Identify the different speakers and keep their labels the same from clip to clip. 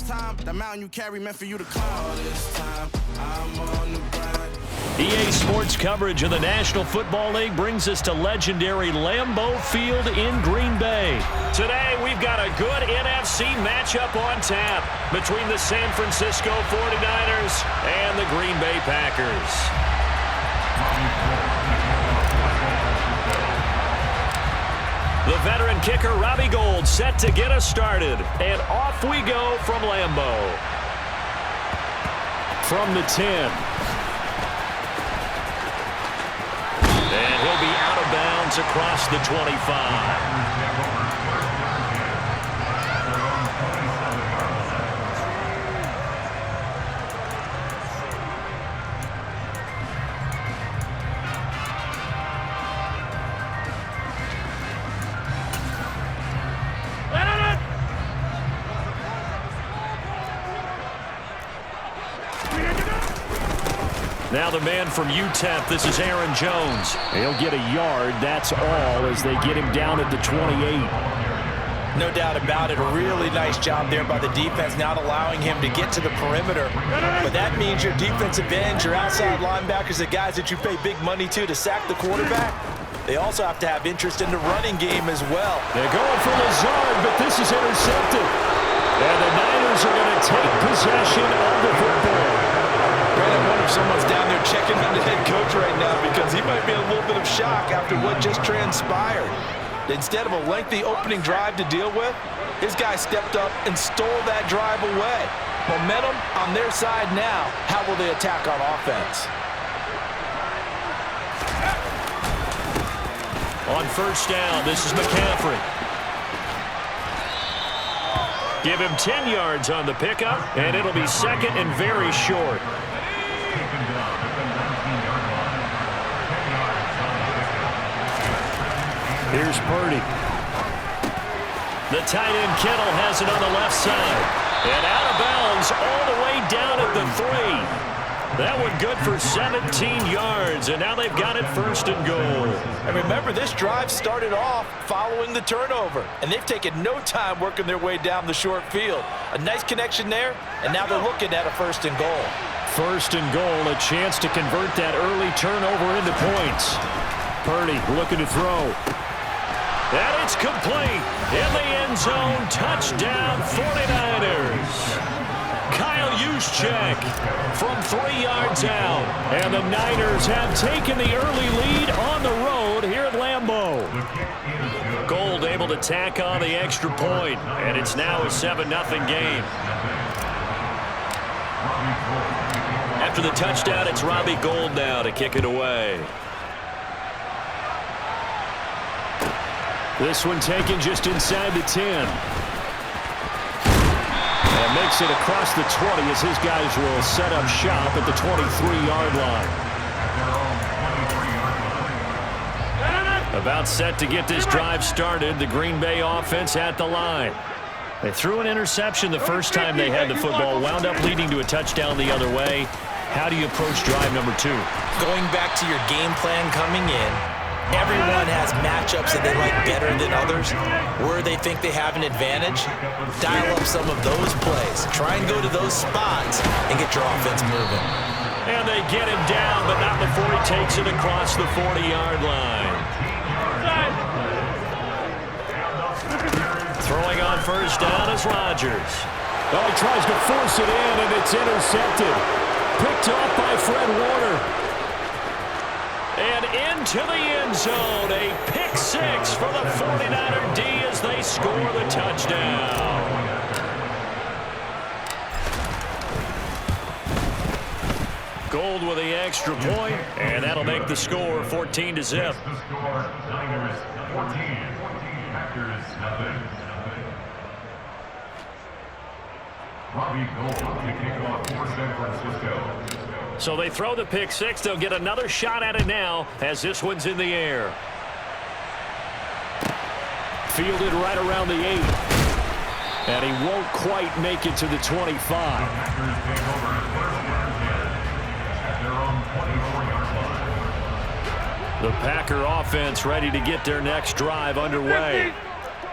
Speaker 1: first time, the mountain you carry meant for you to climb. All this time, I'm on the grind.
Speaker 2: EA Sports coverage of the National Football League brings us to legendary Lambeau Field in Green Bay. Today, we've got a good NFC matchup on tap between the San Francisco 49ers and the Green Bay Packers. The veteran kicker, Robbie Gould, set to get us started. And off we go from Lambeau. From the 10. And he'll be out of bounds across the 25. Now the man from UTEP, this is Aaron Jones. He'll get a yard, that's all, as they get him down at the 28.
Speaker 3: No doubt about it. A really nice job there by the defense, not allowing him to get to the perimeter. But that means your defensive ends, your outside linebackers, the guys that you pay big money to sack the quarterback, they also have to have interest in the running game as well.
Speaker 2: They're going for Lazard, but this is intercepted. And the Niners are going to take possession of the football.
Speaker 3: I wonder if someone's down there checking on the head coach right now, because he might be in a little bit of shock after what just transpired. Instead of a lengthy opening drive to deal with, his guy stepped up and stole that drive away. Momentum on their side now. How will they attack on offense?
Speaker 2: On first down, this is McCaffrey. Give him 10 yards on the pickup, and it'll be second and very short. Here's Purdy. The tight end Kittle has it on the left side. And out of bounds all the way down at the 3. That one good for 17 yards, and now they've got it first and goal.
Speaker 3: And remember, this drive started off following the turnover, and they've taken no time working their way down the short field. A nice connection there, and now they're looking at a first and goal.
Speaker 2: First and goal, a chance to convert that early turnover into points. Purdy looking to throw. And it's complete. In the end zone, touchdown 49ers. Kyle Juszczyk from 3 yards out. And the Niners have taken the early lead on the road here at Lambeau. Gould able to tack on the extra point, and it's now a 7-0 game. After the touchdown, it's Robbie Gould now to kick it away. This one taken just inside the 10. And makes it across the 20 as his guys will set up shop at the 23-yard line. About set to get this drive started. The Green Bay offense at the line. They threw an interception the first time they had the football, wound up leading to a touchdown the other way. How do you approach drive number 2?
Speaker 3: Going back to your game plan coming in, everyone has matchups that they like better than others. Where they think they have an advantage, dial up some of those plays. Try and go to those spots and get your offense moving.
Speaker 2: And they get him down, but not before he takes it across the 40-yard line. Throwing on first down is Rodgers.
Speaker 4: Oh, he tries to force it in, and it's intercepted. Picked off by Fred Warner.
Speaker 2: And into the end zone, a pick 6 for the 49er D as they score the touchdown. Gould with the extra point, and that'll make the score 14-0.
Speaker 5: Niners 14, Packers nothing. Robbie Gould to kick off for San Francisco.
Speaker 2: So they throw the pick 6. They'll get another shot at it now as this one's in the air. Fielded right around the 8. And he won't quite make it to the 25.
Speaker 5: The Packer
Speaker 2: offense ready to get their next drive underway.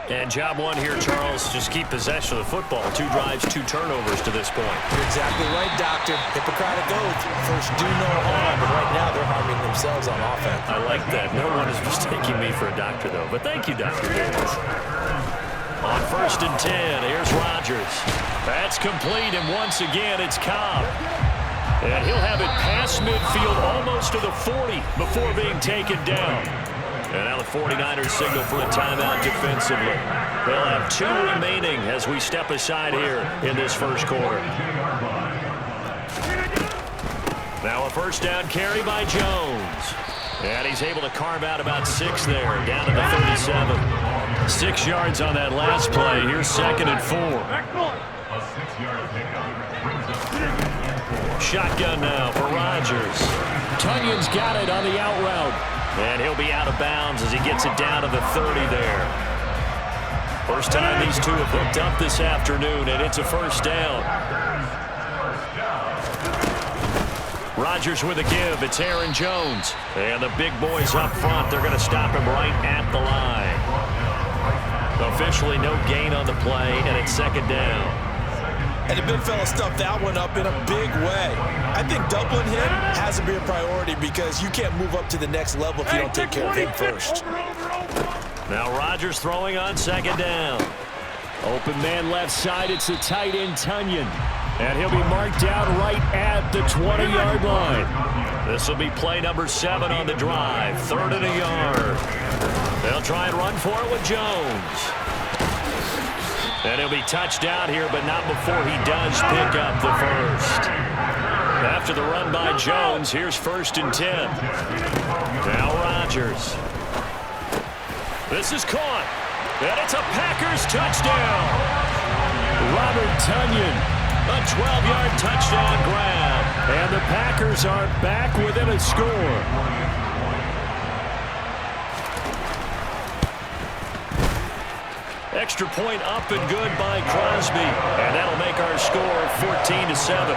Speaker 2: And job one here, Charles, just keep possession of the football. 2 drives, 2 turnovers to this point.
Speaker 3: You're exactly right, Doctor. Hippocratic oath. First, do no harm, but right now they're harming themselves on offense.
Speaker 2: I like that. No one is mistaking me for a doctor, though. But thank you, Dr. Davis. On 1st and 10, here's Rodgers. That's complete, and once again, it's Cobb. And he'll have it past midfield almost to the 40 before being taken down. And now the 49ers signal for a timeout defensively. They'll have 2 remaining as we step aside here in this first quarter. Now a first down carry by Jones. And he's able to carve out about 6 there, down to the 37. 6 yards on that last play. Here's 2nd and 4.
Speaker 5: A 6-yard pickup brings up 2nd and 4.
Speaker 2: Shotgun now for Rodgers.
Speaker 4: Tunyon's got it on the out route.
Speaker 2: And he'll be out of bounds as he gets it down to the 30 there. First time these two have hooked up this afternoon, and it's a first down. Rodgers with a give. It's Aaron Jones. And the big boys up front, they're going to stop him right at the line. Officially no gain on the play, and it's 2nd down.
Speaker 3: And the big fella stuffed that one up in a big way. I think doubling him has to be a priority because you can't move up to the next level if you don't take care of him first.
Speaker 2: Now Rodgers throwing on 2nd down.
Speaker 4: Open man left side. It's the tight end, Tunyon. And he'll be marked down right at the 20-yard line.
Speaker 2: This will be play number 7 on the drive. 3rd and a yard. They'll try and run for it with Jones. And he'll be touched down here, but not before he does pick up the first. After the run by Jones, here's 1st and 10. Now Rodgers. This is caught. And it's a Packers touchdown.
Speaker 4: Robert Tunyon.
Speaker 2: A 12-yard touchdown grab.
Speaker 4: And the Packers are back within a score.
Speaker 2: Extra point up and good by Crosby. And that'll make our score 14-7.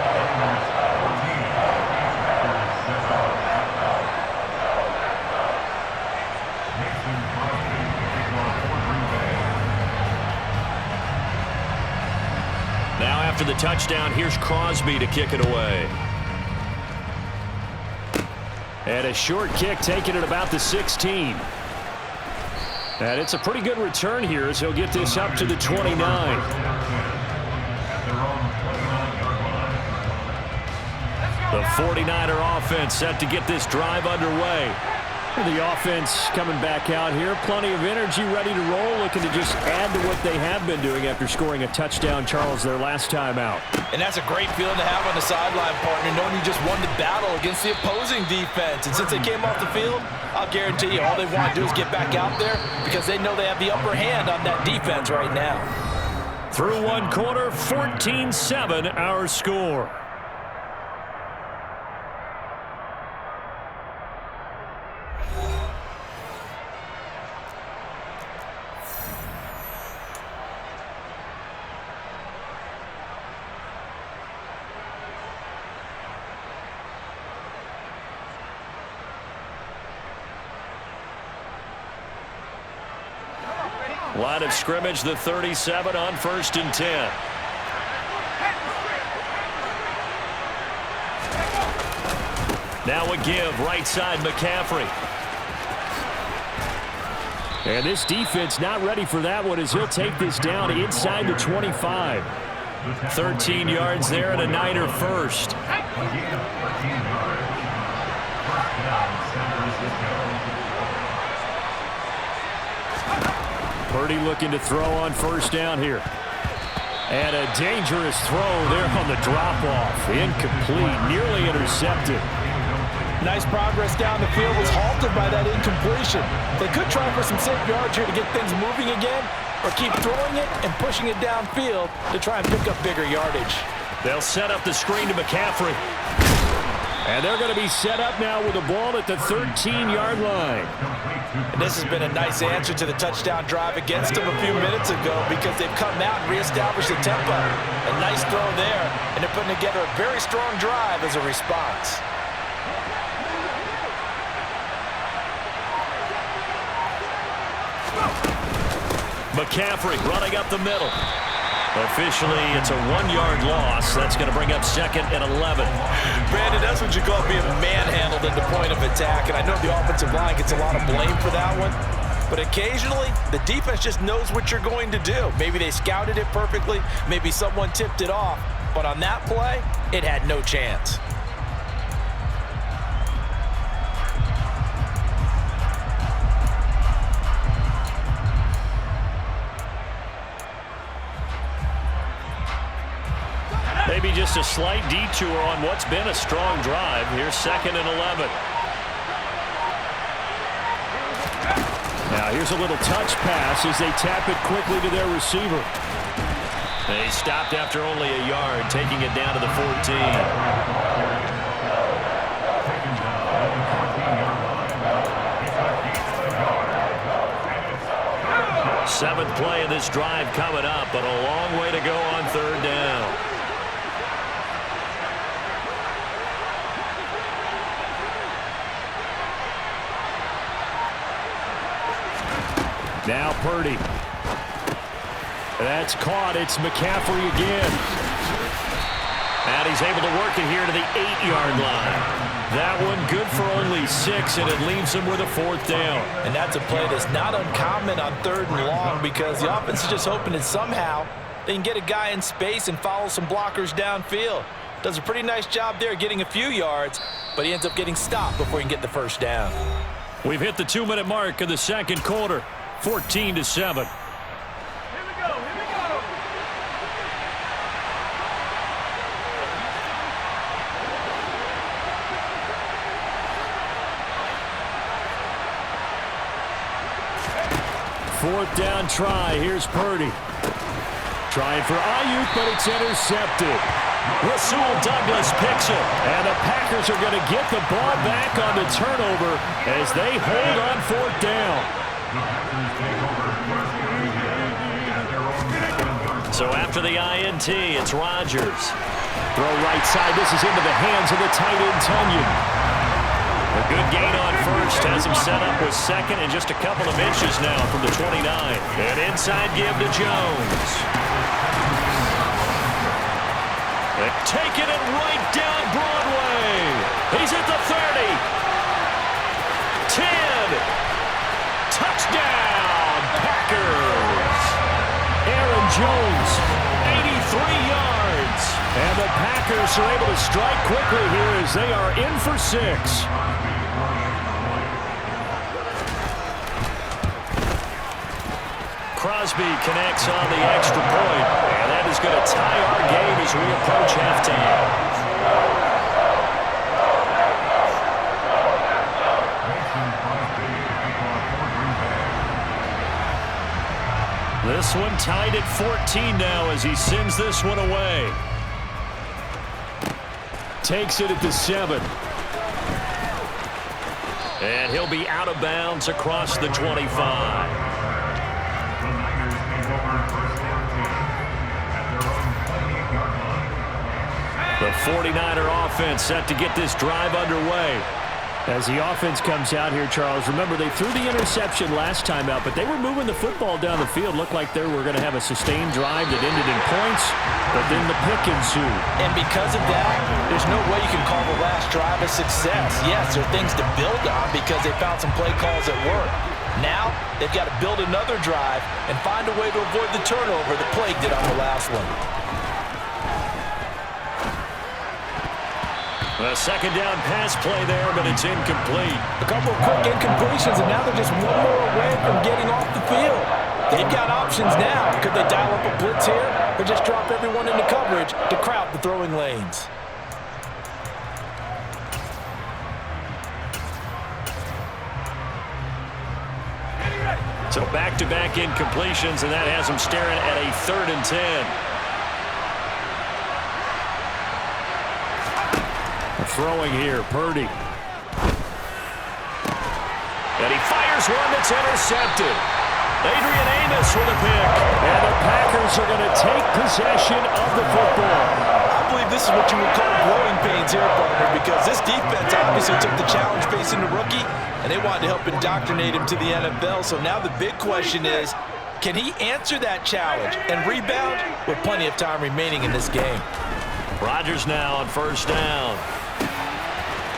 Speaker 2: Now after the touchdown, here's Crosby to kick it away.
Speaker 4: And a short kick taken at about the 16. And it's a pretty good return here as he'll get this up to the 29.
Speaker 2: The 49er offense set to get this drive underway.
Speaker 4: The offense coming back out here. Plenty of energy, ready to roll, looking to just add to what they have been doing after scoring a touchdown, Charles, their last time out.
Speaker 3: And that's a great feeling to have on the sideline, partner, knowing you just won the battle against the opposing defense. And since they came off the field, I'll guarantee you all they want to do is get back out there because they know they have the upper hand on that defense right now.
Speaker 2: Through one quarter, 14-7 our score. Line of scrimmage, the 37 on 1st and 10. Now a give, right side McCaffrey.
Speaker 4: And this defense not ready for that one as he'll take this down inside the 25.
Speaker 2: 13 yards there and a Niner first.
Speaker 4: Purdy looking to throw on 1st down here. And a dangerous throw there on the drop-off. Incomplete, nearly intercepted.
Speaker 3: Nice progress down the field was halted by that incompletion. They could try for some safe yards here to get things moving again, or keep throwing it and pushing it downfield to try and pick up bigger yardage.
Speaker 2: They'll set up the screen to McCaffrey.
Speaker 4: And they're going to be set up now with the ball at the 13-yard line.
Speaker 3: And this has been a nice answer to the touchdown drive against them a few minutes ago because they've come out and reestablished the tempo. A nice throw there, and they're putting together a very strong drive as a response.
Speaker 2: McCaffrey running up the middle. Officially, it's a 1-yard loss. That's going to bring up 2nd and 11.
Speaker 3: Brandon, that's what you call being manhandled at the point of attack. And I know the offensive line gets a lot of blame for that one. But occasionally, the defense just knows what you're going to do. Maybe they scouted it perfectly. Maybe someone tipped it off. But on that play, it had no chance.
Speaker 2: Maybe just a slight detour on what's been a strong drive. Here's 2nd and 11.
Speaker 4: Now here's a little touch pass as they tap it quickly to their receiver.
Speaker 2: They stopped after only a yard, taking it down to the 14. 7th play of this drive coming up, but a long way to go on 3rd down.
Speaker 4: Now Purdy. That's caught. It's McCaffrey again.
Speaker 2: And he's able to work it here to the 8-yard line. That one good for only 6, and it leaves him with a 4th down.
Speaker 3: And that's a play that's not uncommon on 3rd and long because the offense is just hoping that somehow they can get a guy in space and follow some blockers downfield. Does a pretty nice job there getting a few yards, but he ends up getting stopped before he can get the 1st down.
Speaker 2: We've hit the 2-minute mark of the 2nd quarter, 14-7.
Speaker 4: 4th down try. Here's Purdy. Trying for Ayuk, but it's intercepted.
Speaker 2: Rasul Douglas picks it.
Speaker 4: And the Packers are going to get the ball back on the turnover as they hold on 4th down.
Speaker 2: So after the INT, it's Rodgers.
Speaker 4: Throw right side. This is into the hands of the tight end, Tunyon.
Speaker 2: A good gain on 1st has him set up with 2nd and just a couple of inches now from the 29. An inside give to Jones. They're taking it right down Broadway. He's at the 30. 10. Touchdown, Packers.
Speaker 4: Aaron Jones,
Speaker 2: 83 yards.
Speaker 4: And the Packers are able to strike quickly here as they are in for 6.
Speaker 2: Crosby connects on the extra point, and that is going to tie our game as we approach halftime. This one tied at 14 now as he sends this one away.
Speaker 4: Takes it at the 7.
Speaker 2: And he'll be out of bounds across the 25. The 49er offense set to get this drive underway.
Speaker 4: As the offense comes out here, Charles, remember they threw the interception last time out, but they were moving the football down the field. Looked like they were going to have a sustained drive that ended in points, but then the pick ensued.
Speaker 3: And because of that, there's no way you can call the last drive a success. Yes, there are things to build on because they found some play calls that work. Now, they've got to build another drive and find a way to avoid the turnover that plagued it on the last one.
Speaker 2: A 2nd down pass play there, but it's incomplete.
Speaker 3: A couple of quick incompletions, and now they're just one more away from getting off the field. They've got options now. Could they dial up a blitz here or just drop everyone into coverage to crowd the throwing lanes?
Speaker 2: So back-to-back incompletions, and that has them staring at a 3rd and 10.
Speaker 4: Throwing here, Purdy.
Speaker 2: And he fires one that's intercepted. Adrian Amos with a pick.
Speaker 4: And the Packers are going to take possession of the football.
Speaker 3: I believe this is what you would call growing pains here, partner, because this defense obviously took the challenge facing the rookie, and they wanted to help indoctrinate him to the NFL. So now the big question is, Can he answer that challenge and rebound with plenty of time remaining in this game?
Speaker 2: Rodgers now on first down.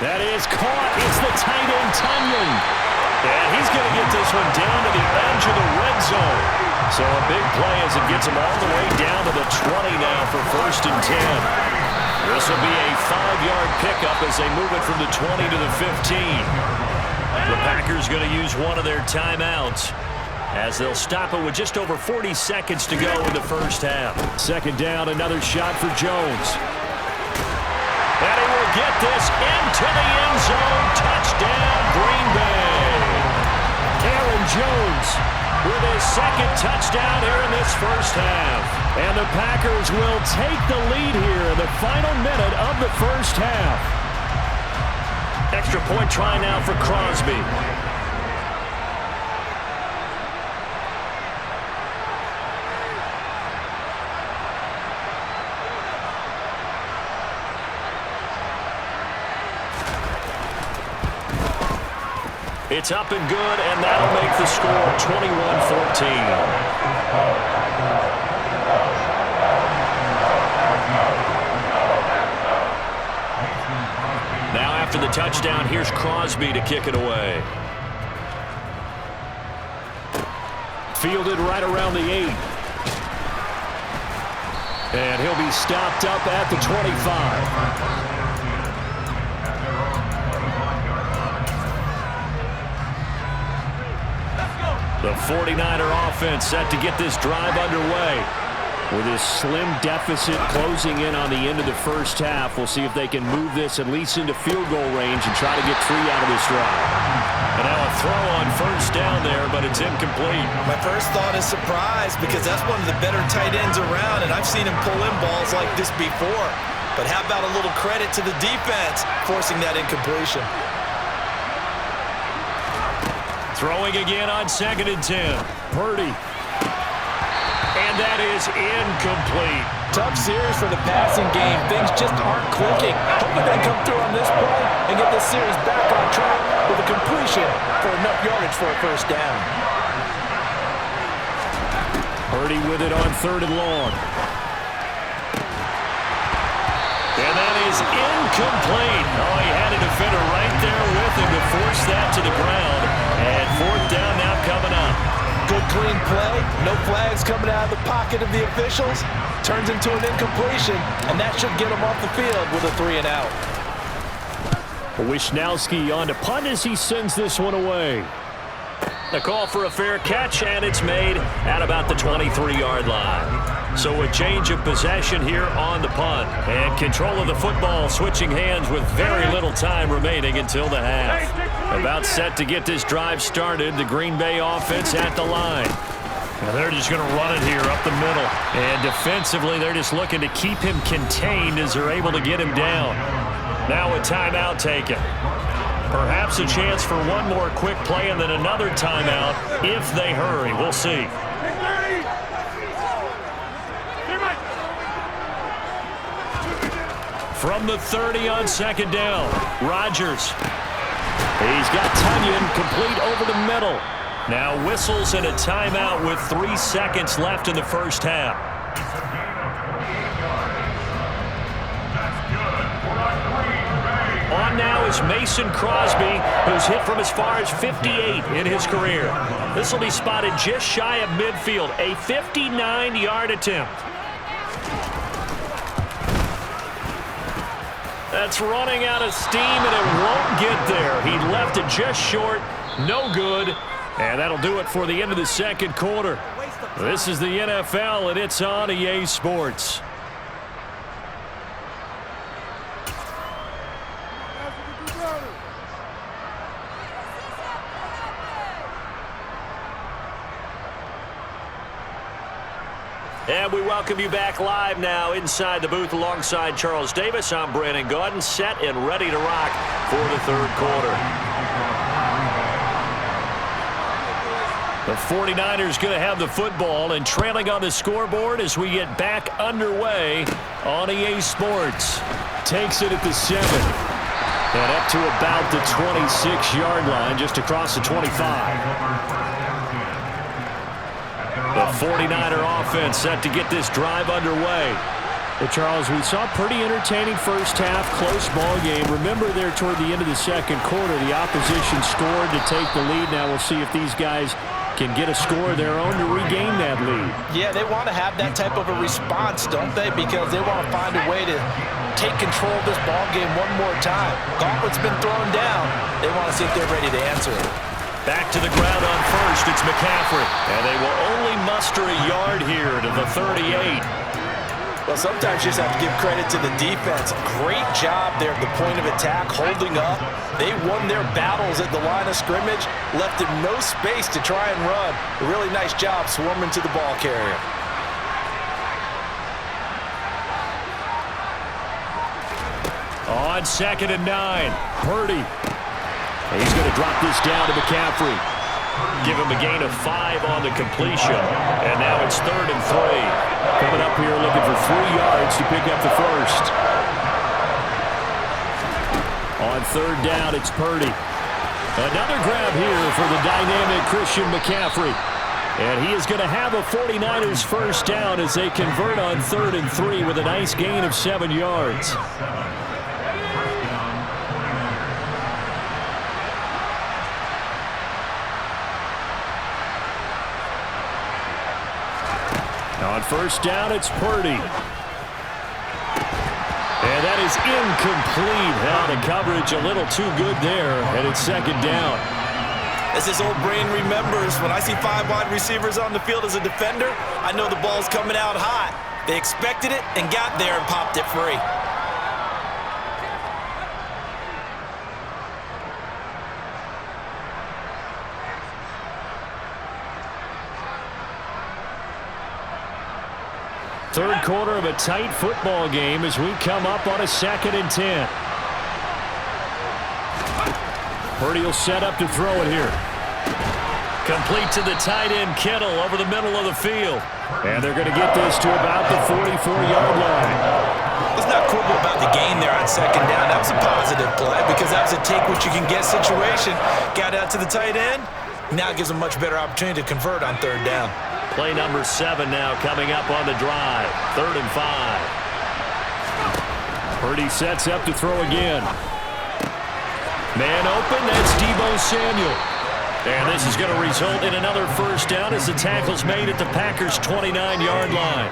Speaker 2: That is caught. It's the tight end, Tunyon. And he's going to get this one down to the edge of the red zone. So a big play as it gets him all the way down to the 20 now for first and 10. This will be a 5-yard pickup as they move it from the 20 to the 15. The Packers going to use one of their timeouts as they'll stop it with just over 40 seconds to go in the first half. Second down, another shot for Jones. And he will get this into the end zone. Touchdown, Green Bay. Aaron Jones with his second touchdown here in this first half. And the Packers will take the lead here in the final minute of the first half. Extra point try now for Crosby. It's up and good, and that'll make the score 21-14. Now after the touchdown, here's Crosby to kick it away. Fielded right around the 8. And he'll be stopped up at the 25. The 49er offense set to get this drive underway. With this slim deficit closing in on the end of the first half, we'll see if they can move this at least into field goal range and try to get 3 out of this drive. And now a throw on first down there, but it's incomplete.
Speaker 3: My first thought is surprise because that's one of the better tight ends around, and I've seen him pull in balls like this before. But how about a little credit to the defense forcing that incompletion?
Speaker 2: Throwing again on second and 10. Purdy. And that is incomplete.
Speaker 3: Tough series for the passing game. Things just aren't clicking. Hoping they come through on this play and get this series back on track with a completion for enough yardage for a first down.
Speaker 2: Purdy with it on third and long. And that is incomplete. Oh, he had a defender right there with him to force that to the ground. And fourth down now coming up.
Speaker 3: Good clean play. No flags coming out of the pocket of the officials. Turns into an incompletion, and that should get him off the field with a 3 and out.
Speaker 2: Wishnowski on to punt as he sends this one away. The call for a fair catch, and it's made at about the 23-yard line. So a change of possession here on the punt. And control of the football switching hands with very little time remaining until the half. About set to get this drive started, the Green Bay offense at the line. Now they're just going to run it here up the middle. And defensively, they're just looking to keep him contained as they're able to get him down. Now a timeout taken. Perhaps a chance for one more quick play and then another timeout if they hurry. We'll see. From the 30 on second down, Rodgers. He's got Tunyon complete over the middle. Now whistles and a timeout with 3 seconds left in the first half. On now is Mason Crosby, who's hit from as far as 58 in his career. This will be spotted just shy of midfield, a 59-yard attempt. That's running out of steam, and it won't get there. He left it just short, no good, and that'll do it for the end of the second quarter. This is the NFL, and it's on EA Sports. And we welcome you back live now inside the booth alongside Charles Davis. I'm Brandon Gaudin, set and ready to rock for the third quarter. The 49ers going to have the football and trailing on the scoreboard as we get back underway on EA Sports. Takes it at the 7. And up to about the 26-yard line, just across the 25. The The 49er offense set to get this drive underway.
Speaker 4: Well, Charles, we saw a pretty entertaining first half, close ball game. Remember there toward the end of the second quarter, the opposition scored to take the lead. Now we'll see if these guys can get a score of their own to regain that lead.
Speaker 3: Yeah, they want to have that type of a response, don't they? Because they want to find a way to take control of this ball game one more time. Gauntlet's been thrown down. They want to see if they're ready to answer it.
Speaker 2: Back to the ground on first, it's McCaffrey. And they will only muster a yard here to the 38.
Speaker 3: Well, sometimes you just have to give credit to the defense. Great job there at the point of attack, holding up. They won their battles at the line of scrimmage, left them no space to try and run. A really nice job swarming to the ball carrier.
Speaker 2: On 2nd and 9, Purdy. He's going to drop this down to McCaffrey. Give him a gain of 5 on the completion. And now it's 3rd and 3. Coming up here looking for 3 yards to pick up the first. On 3rd down, it's Purdy. Another grab here for the dynamic Christian McCaffrey. And he is going to have a 49ers first down as they convert on 3rd and 3 with a nice gain of 7 yards. On first down, it's Purdy. And that is incomplete. Now the coverage a little too good there, and it's 2nd down.
Speaker 3: As his old brain remembers, when I see 5 wide receivers on the field as a defender, I know the ball's coming out hot. They expected it and got there and popped it free.
Speaker 2: Third quarter of a tight football game as we come up on a 2nd and 10. Purdy will set up to throw it here. Complete to the tight end Kittle over the middle of the field. And they're going to get this to about the 44-yard line.
Speaker 3: Let's not quibble about the gain there on 2nd down. That was a positive play because that was a take-what-you-can-get situation. Got out to the tight end. Now it gives them a much better opportunity to convert on 3rd down.
Speaker 2: Play number 7 now coming up on the drive. 3rd and 5. Purdy sets up to throw again. Man open, that's Deebo Samuel. And this is going to result in another first down as the tackle's made at the Packers' 29-yard line.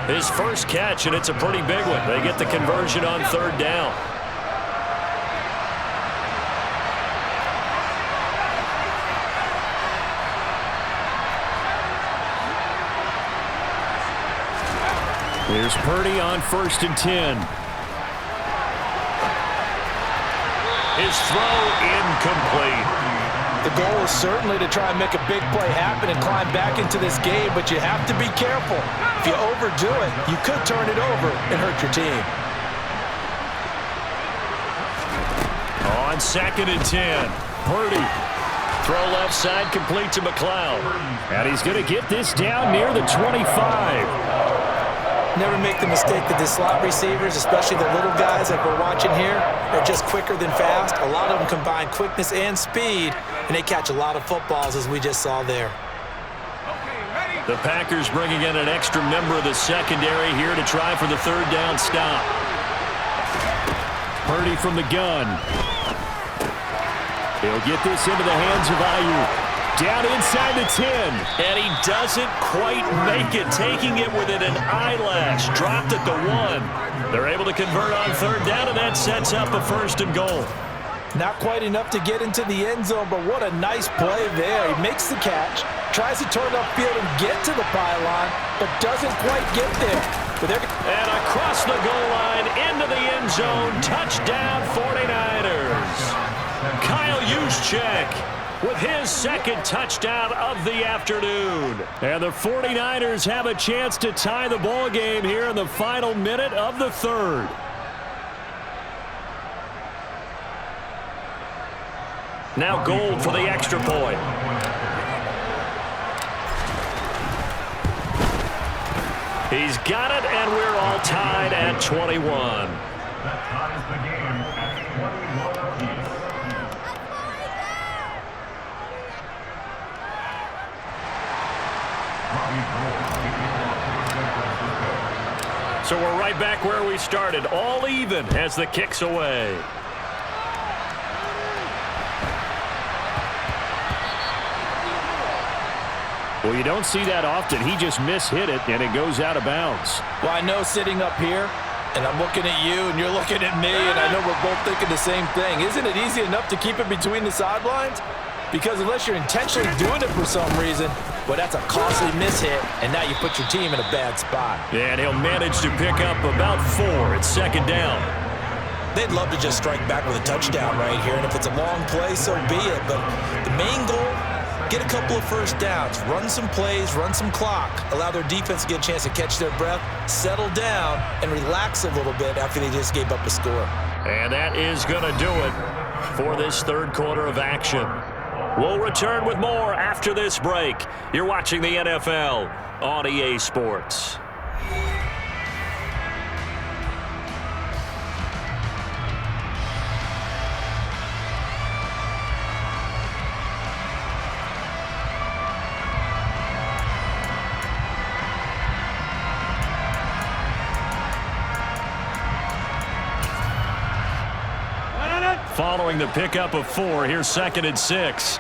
Speaker 2: His first catch, and it's a pretty big one. They get the conversion on 3rd down. Here's Purdy on 1st and 10. His throw incomplete.
Speaker 3: The goal is certainly to try and make a big play happen and climb back into this game, but you have to be careful. If you overdo it, you could turn it over and hurt your team.
Speaker 2: On 2nd and 10, Purdy. Throw left side, complete to McLeod. And he's going to get this down near the 25.
Speaker 3: Never make the mistake that the slot receivers, especially the little guys like we're watching here, are just quicker than fast. A lot of them combine quickness and speed, and they catch a lot of footballs, as we just saw there.
Speaker 2: The Packers bringing in an extra member of the secondary here to try for the 3rd down stop. Purdy from the gun. He'll get this into the hands of Ayuk. Down inside the 10. And he doesn't quite make it, taking it within an eyelash. Dropped at the 1. They're able to convert on 3rd down, and that sets up a 1st and goal.
Speaker 3: Not quite enough to get into the end zone, but what a nice play there. He makes the catch, tries to turn upfield and get to the pylon, but doesn't quite get there.
Speaker 2: And across the goal line, into the end zone, touchdown 49ers. Kyle Juszczyk with his 2nd touchdown of the afternoon. And the 49ers have a chance to tie the ball game here in the final minute of the 3rd. Now Gold for the extra point. He's got it, and we're all tied at 21.
Speaker 5: That ties the game at 21 apiece. Robbie
Speaker 2: So we're right back where we started, all even as the kick's away.
Speaker 4: Well, you don't see that often. He just mishit it, and it goes out of bounds.
Speaker 3: Well, I know sitting up here, and I'm looking at you, and you're looking at me, and I know we're both thinking the same thing. Isn't it easy enough to keep it between the sidelines? Because unless you're intentionally doing it for some reason, well, that's a costly mishit, and now you put your team in a bad spot.
Speaker 2: And he'll manage to pick up about 4. It's second down.
Speaker 3: They'd love to just strike back with a touchdown right here, and if it's a long play, so be it. But the main goal, get a couple of first downs, run some plays, run some clock, allow their defense to get a chance to catch their breath, settle down, and relax a little bit after they just gave up a score.
Speaker 2: And that is going to do it for this third quarter of action. We'll return with more after this break. You're watching the NFL on EA Sports. Following the pickup of 4, here's 2nd and 6.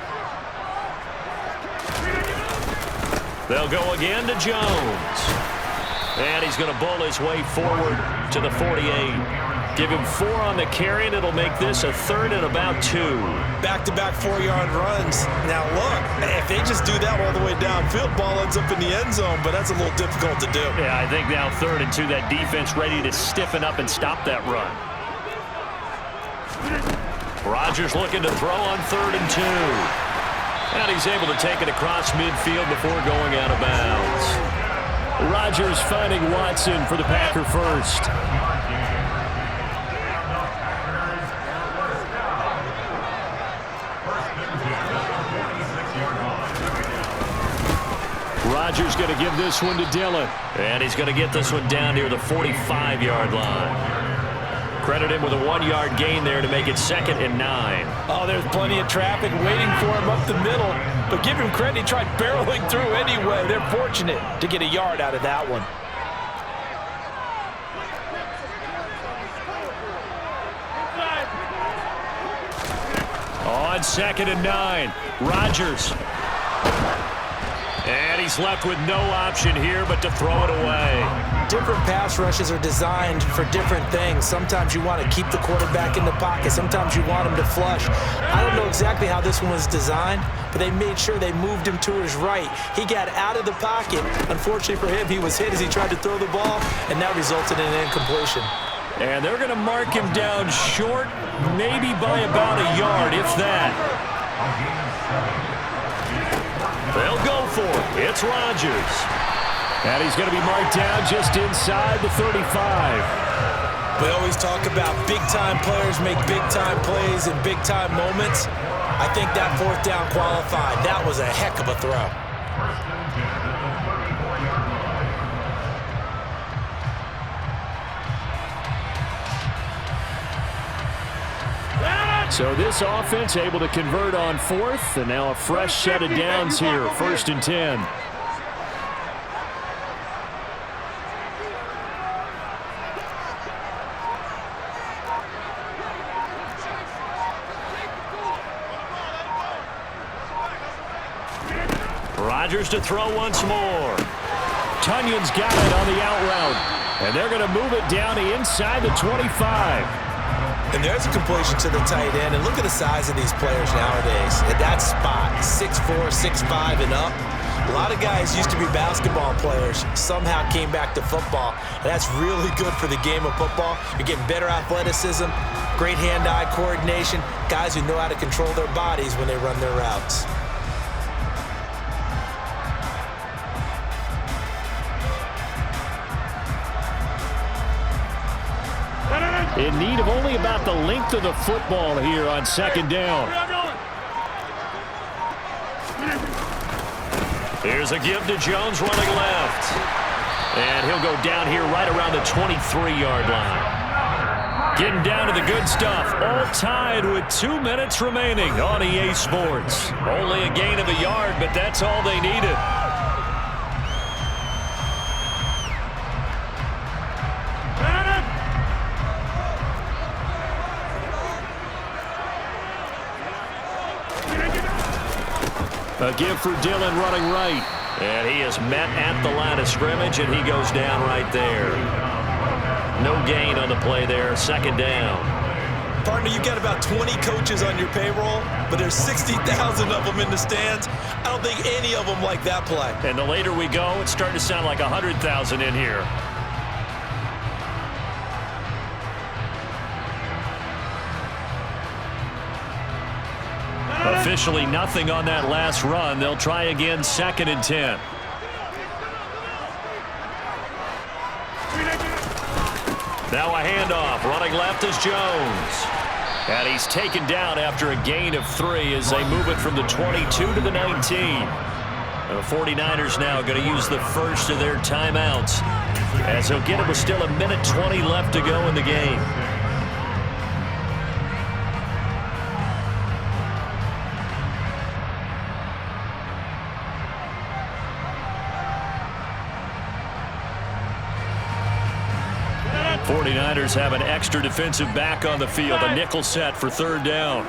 Speaker 2: They'll go again to Jones. And he's going to bowl his way forward to the 48. Give him 4 on the carry, and it'll make this a 3rd and about 2.
Speaker 3: Back-to-back 4-yard runs. Now, look, if they just do that all the way downfield, ball ends up in the end zone, but that's a little difficult to do.
Speaker 2: Yeah, I think now 3rd and 2, that defense ready to stiffen up and stop that run. Rodgers looking to throw on 3rd and 2. And he's able to take it across midfield before going out of bounds.
Speaker 4: Rodgers finding Watson for the Packer first. Rodgers going to give this one to Dillon.
Speaker 2: And he's going to get this one down near the 45-yard line. Credit him with a 1-yard gain there to make it 2nd and 9.
Speaker 3: Oh, there's plenty of traffic waiting for him up the middle. But give him credit, he tried barreling through anyway. They're fortunate to get a yard out of that one.
Speaker 2: On 2nd and 9, Rodgers. And he's left with no option here but to throw it away.
Speaker 3: Different pass rushes are designed for different things. Sometimes you want to keep the quarterback in the pocket. Sometimes you want him to flush. I don't know exactly how this one was designed, but they made sure they moved him to his right. He got out of the pocket. Unfortunately for him, he was hit as he tried to throw the ball, and that resulted in an incompletion.
Speaker 2: And they're going to mark him down short, maybe by about a yard, if that. They'll go for it. It's Rodgers.
Speaker 4: And he's going to be marked down just inside the 35.
Speaker 3: We always talk about big-time players make big-time plays in big-time moments. I think that 4th down qualified. That was a heck of a throw.
Speaker 4: So this offense able to convert on 4th, and now a fresh set of downs here, 1st and 10.
Speaker 2: Rodgers to throw once more.
Speaker 4: Tunyon's got it on the out route, and they're going to move it down to inside the 25.
Speaker 3: And there's a completion to the tight end. And look at the size of these players nowadays. At that spot, 6'4", 6'5", and up. A lot of guys used to be basketball players, somehow came back to football. And that's really good for the game of football. You're getting better athleticism, great hand-eye coordination, guys who know how to control their bodies when they run their routes.
Speaker 4: In need of only about the length of the football here on 2nd down.
Speaker 2: Here's a give to Jones running left. And he'll go down here right around the 23-yard line. Getting down to the good stuff. All tied with 2 minutes remaining on EA Sports. Only a gain of a yard, but that's all they needed. A give for Dillon running right. And he is met at the line of scrimmage, and he goes down right there. No gain on the play there. Second down.
Speaker 3: Partner, you've got about 20 coaches on your payroll, but there's 60,000 of them in the stands. I don't think any of them like that play.
Speaker 2: And the later we go, it's starting to sound like 100,000 in here. Officially nothing on that last run. They'll try again, 2nd and 10. Now a handoff. Running left is Jones. And he's taken down after a gain of 3 as they move it from the 22 to the 19. And the 49ers now going to use the first of their timeouts as he'll get it with still 1:20 left to go in the game. '49ers have an extra defensive back on the field. A nickel set for 3rd down.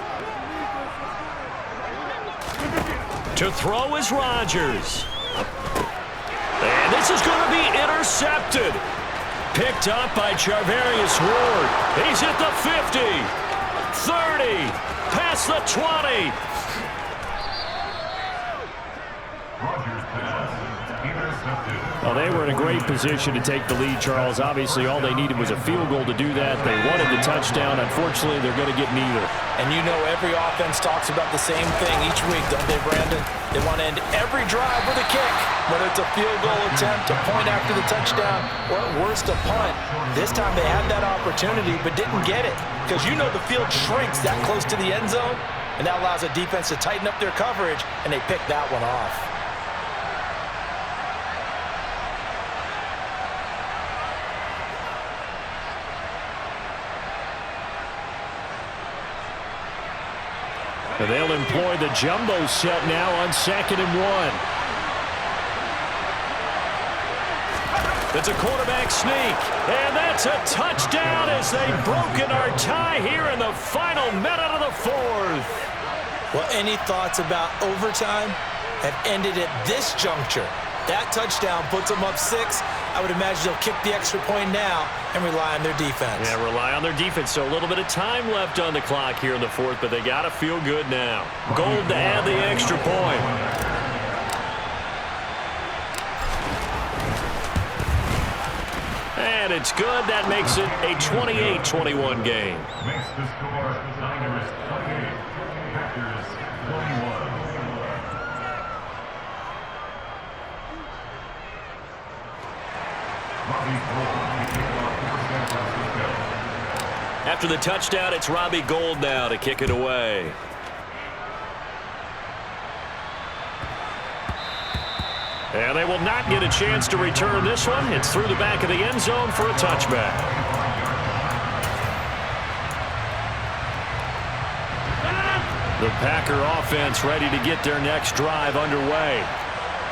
Speaker 2: To throw is Rodgers. And this is going to be intercepted. Picked up by Charvarius Ward. He's at the 50. 30. Past the 20.
Speaker 5: Rodgers pass intercepted.
Speaker 4: Well, they were in a great position to take the lead, Charles. Obviously, all they needed was a field goal to do that. They wanted the touchdown. Unfortunately, they're going to get neither.
Speaker 3: And you know every offense talks about the same thing each week, don't they, Brandon? They want to end every drive with a kick, whether it's a field goal attempt, a point after the touchdown, or at worst a punt. This time they had that opportunity but didn't get it because you know the field shrinks that close to the end zone, and that allows a defense to tighten up their coverage, and they picked that one off.
Speaker 4: And they'll employ the jumbo set now on 2nd and 1.
Speaker 2: It's a quarterback sneak, and that's a touchdown as they've broken our tie here in the final minute of the 4th.
Speaker 3: Well, any thoughts about overtime have ended at this juncture. That touchdown puts them up 6. I would imagine they'll kick the extra point now and rely on their defense.
Speaker 2: Yeah, rely on their defense. So a little bit of time left on the clock here in the 4th, but they got to feel good now. Gold to add the extra point. And it's good. That makes it a 28-21 game.
Speaker 5: Makes the score Niners 28, Packers 21.
Speaker 2: After the touchdown, it's Robbie Gould now to kick it away. And they will not get a chance to return this one. It's through the back of the end zone for a touchback. The Packer offense ready to get their next drive underway.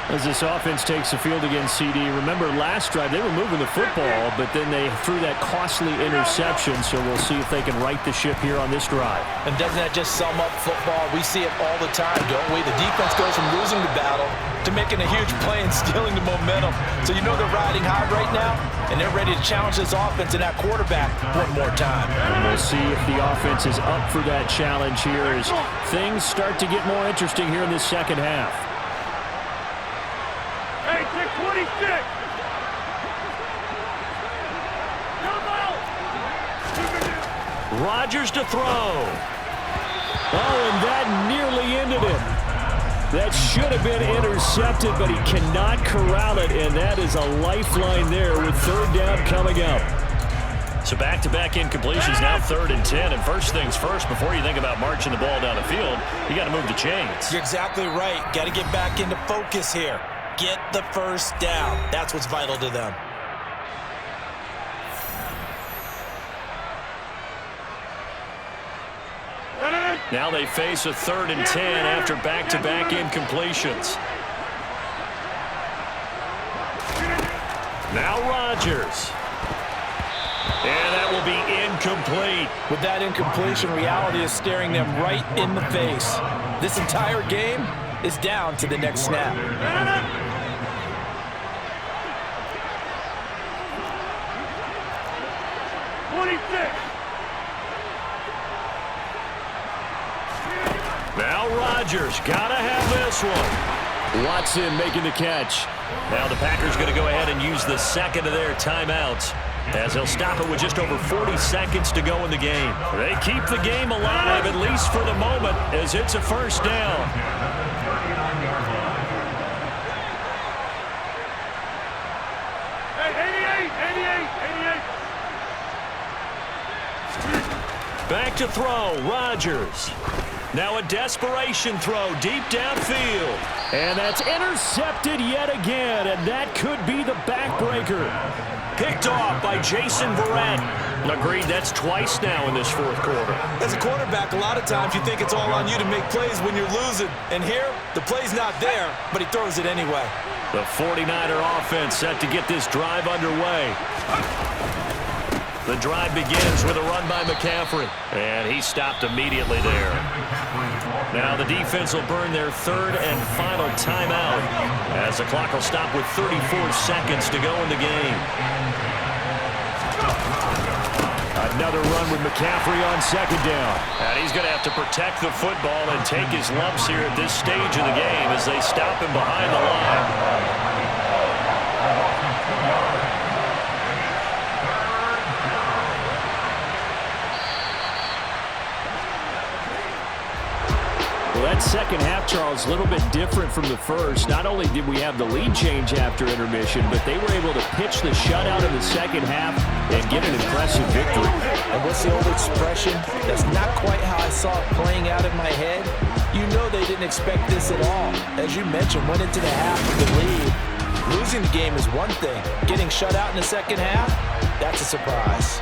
Speaker 4: As this offense takes the field against CD, remember last drive they were moving the football, but then they threw that costly interception, so we'll see if they can right the ship here on this drive.
Speaker 3: And doesn't that just sum up football? We see it all the time, don't we? The defense goes from losing the battle to making a huge play and stealing the momentum. So you know they're riding high right now, and they're ready to challenge this offense and that quarterback one more time.
Speaker 4: And we'll see if the offense is up for that challenge here as things start to get more interesting here in this second half.
Speaker 5: Hey, 626!
Speaker 2: Rodgers to throw.
Speaker 4: Oh, and that nearly ended it. That should have been intercepted, but he cannot corral it, and that is a lifeline there with 3rd down coming up.
Speaker 2: So back-to-back incompletions, now 3rd and 10. And first things first, before you think about marching the ball down the field, you got to move the chains.
Speaker 3: You're exactly right. Got to get back into focus here. Get the first down. That's what's vital to them.
Speaker 2: Now they face a 3rd and 10 after back-to-back incompletions. Now Rodgers. And that will be incomplete.
Speaker 3: With that incompletion, reality is staring them right in the face. This entire game, is down to the next snap.
Speaker 2: Now Rodgers, gotta have this one. Watson making the catch. Now the Packers going to go ahead and use the second of their timeouts, as they'll stop it with just over 40 seconds to go in the game. They keep the game alive, at least for the moment, as it's a first down. Back to throw, Rodgers. Now a desperation throw deep downfield.
Speaker 4: And that's intercepted yet again, and that could be the backbreaker.
Speaker 2: Picked off by Jason Verrett. Agreed, that's twice now in this fourth quarter.
Speaker 3: As a quarterback, a lot of times you think it's all on you to make plays when you're losing. And here, the play's not there, but he throws it anyway.
Speaker 2: The 49er offense set to get this drive underway. The drive begins with a run by McCaffrey, and he stopped immediately there. Now the defense will burn their third and final timeout, as the clock will stop with 34 seconds to go in the game.
Speaker 4: Another run with McCaffrey on second down.
Speaker 2: And he's going to have to protect the football and take his lumps here at this stage of the game as they stop him behind the line.
Speaker 4: Well, that second half, Charles, a little bit different from the first. Not only did we have the lead change after intermission, but they were able to pitch the shutout in the second half and get an impressive victory.
Speaker 3: And what's the old expression? That's not quite how I saw it playing out in my head. You know they didn't expect this at all. As you mentioned, went into the half with the lead. Losing the game is one thing. Getting shut out in the second half, that's a surprise.